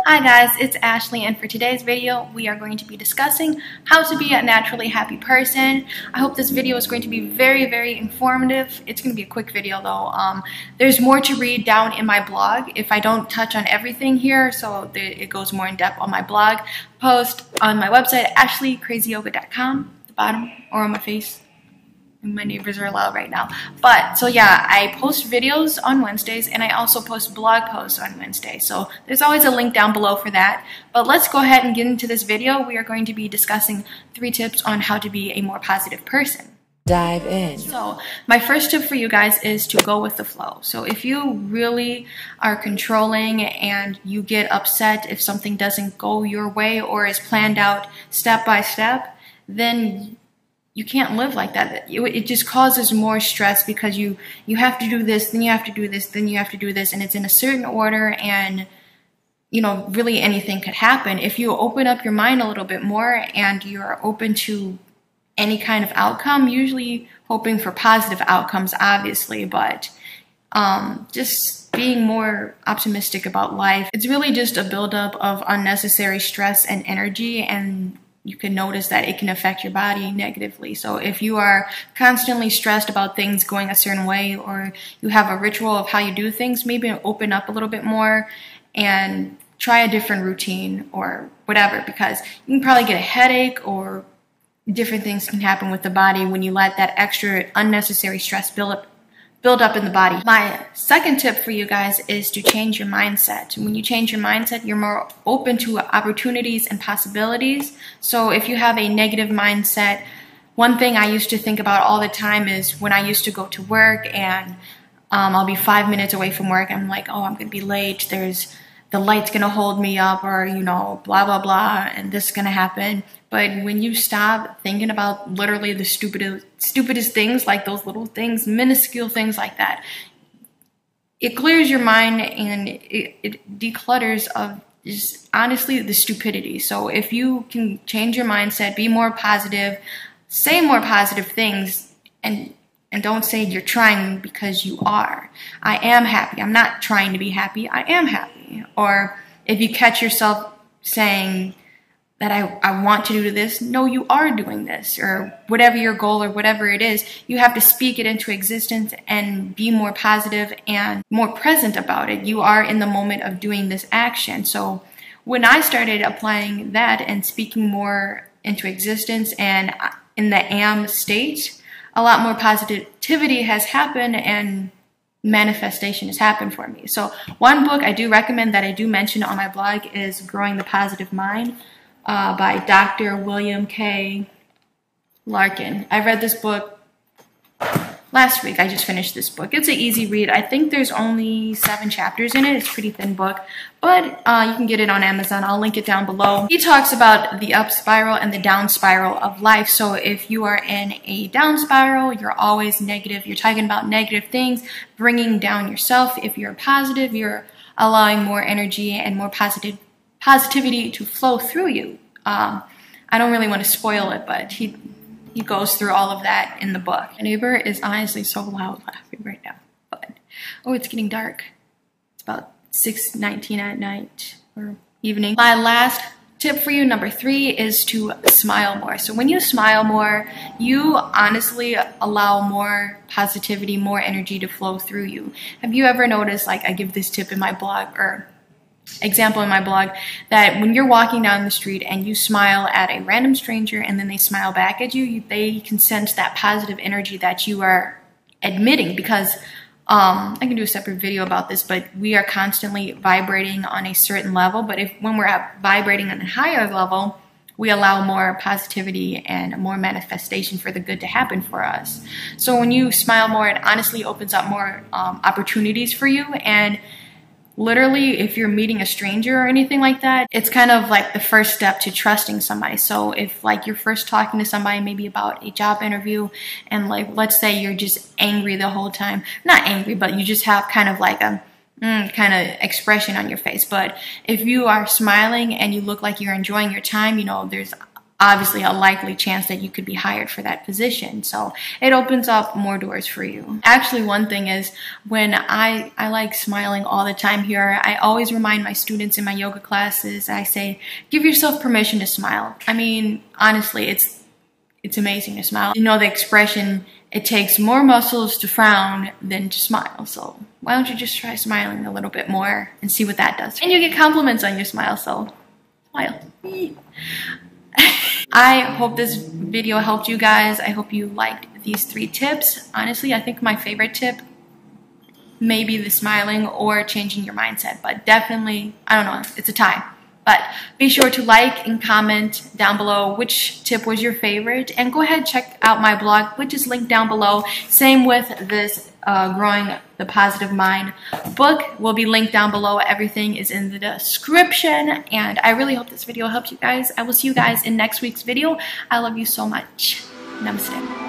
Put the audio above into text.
Hi guys, it's Ashley, and for today's video we are going to be discussing how to be a naturally happy person. I hope this video is going to be very informative. It's going to be a quick video though. There's more to read down in my blog if I don't touch on everything here, so it goes more in depth on my blog post on my website, ashleycrazyyoga.com, the bottom, or on my face. My neighbors are loud right now. But so yeah, I post videos on Wednesdays and I also post blog posts on Wednesdays. So there's always a link down below for that. But let's go ahead and get into this video. We are going to be discussing 3 tips on how to be a more positive person. Dive in. So my first tip for you guys is to go with the flow. So if you really are controlling and you get upset if something doesn't go your way or is planned out step by step, then you can't live like that. It just causes more stress because you have to do this, then you have to do this, then you have to do this, and it's in a certain order, and you know, really anything could happen. If you open up your mind a little bit more and you're open to any kind of outcome, usually hoping for positive outcomes, obviously, but just being more optimistic about life. It's really just a buildup of unnecessary stress and energy, and you can notice that it can affect your body negatively. So if you are constantly stressed about things going a certain way, or you have a ritual of how you do things, maybe open up a little bit more and try a different routine or whatever, because you can probably get a headache or different things can happen with the body when you let that extra unnecessary stress build up in the body. My second tip for you guys is to change your mindset. When you change your mindset, you're more open to opportunities and possibilities. So if you have a negative mindset, one thing I used to think about all the time is when I used to go to work and I'll be 5 minutes away from work, I'm like, oh, I'm gonna be late, the light's gonna hold me up, or you know, blah blah blah, and this is gonna happen. But when you stop thinking about literally the stupidest things, like those little things, minuscule things like that, it clears your mind and it declutters of just honestly the stupidity. So if you can change your mindset, be more positive, say more positive things, and don't say you're trying, because you are. I am happy. I'm not trying to be happy. I am happy. Or if you catch yourself saying that I want to do this, no, you are doing this, or whatever your goal or whatever it is, you have to speak it into existence and be more positive and more present about it. You are in the moment of doing this action. So when I started applying that and speaking more into existence and in the am state, a lot more positivity has happened and manifestation has happened for me. So one book I do recommend that I do mention on my blog is Growing the Positive Mind by Dr. William K. Larkin. I read this book last week. I just finished this book. It's an easy read. I think there's only 7 chapters in it. It's a pretty thin book, but you can get it on Amazon. I'll link it down below. He talks about the up spiral and the down spiral of life. So if you are in a down spiral, you're always negative. You're talking about negative things, bringing down yourself. If you're positive, you're allowing more energy and more positivity to flow through you. I don't really want to spoil it, but he goes through all of that in the book. My neighbor is honestly so loud laughing right now. But oh, it's getting dark. It's about 6:19 at night or evening. My last tip for you, number 3, is to smile more. So when you smile more, you honestly allow more positivity, more energy to flow through you. Have you ever noticed, like I give this tip in my blog, or example in my blog, that when you're walking down the street and you smile at a random stranger and then they smile back at you, they can sense that positive energy that you are admitting, because I can do a separate video about this, but we are constantly vibrating on a certain level. But when we're vibrating on a higher level, we allow more positivity and more manifestation for the good to happen for us. So when you smile more, it honestly opens up more opportunities for you. And literally, if you're meeting a stranger or anything like that, it's kind of like the first step to trusting somebody. So if like you're first talking to somebody maybe about a job interview, and like let's say you're just angry the whole time, not angry, but you just have kind of like a kind of expression on your face. But if you are smiling and you look like you're enjoying your time, you know, there's obviously a likely chance that you could be hired for that position. So it opens up more doors for you. Actually, one thing is when I like smiling all the time here, I always remind my students in my yoga classes, I say, give yourself permission to smile. I mean, honestly, it's amazing to smile. You know the expression, it takes more muscles to frown than to smile. So why don't you just try smiling a little bit more and see what that does. And you get compliments on your smile, so smile. I hope this video helped you guys. I hope you liked these 3 tips. Honestly, I think my favorite tip may be the smiling or changing your mindset, but definitely, I don't know, it's a tie. But be sure to like and comment down below which tip was your favorite, and go ahead and check out my blog, which is linked down below. Same with this Growing the Positive Mind book will be linked down below. Everything is in the description, and I really hope this video helped you guys. I will see you guys in next week's video. I love you so much. Namaste.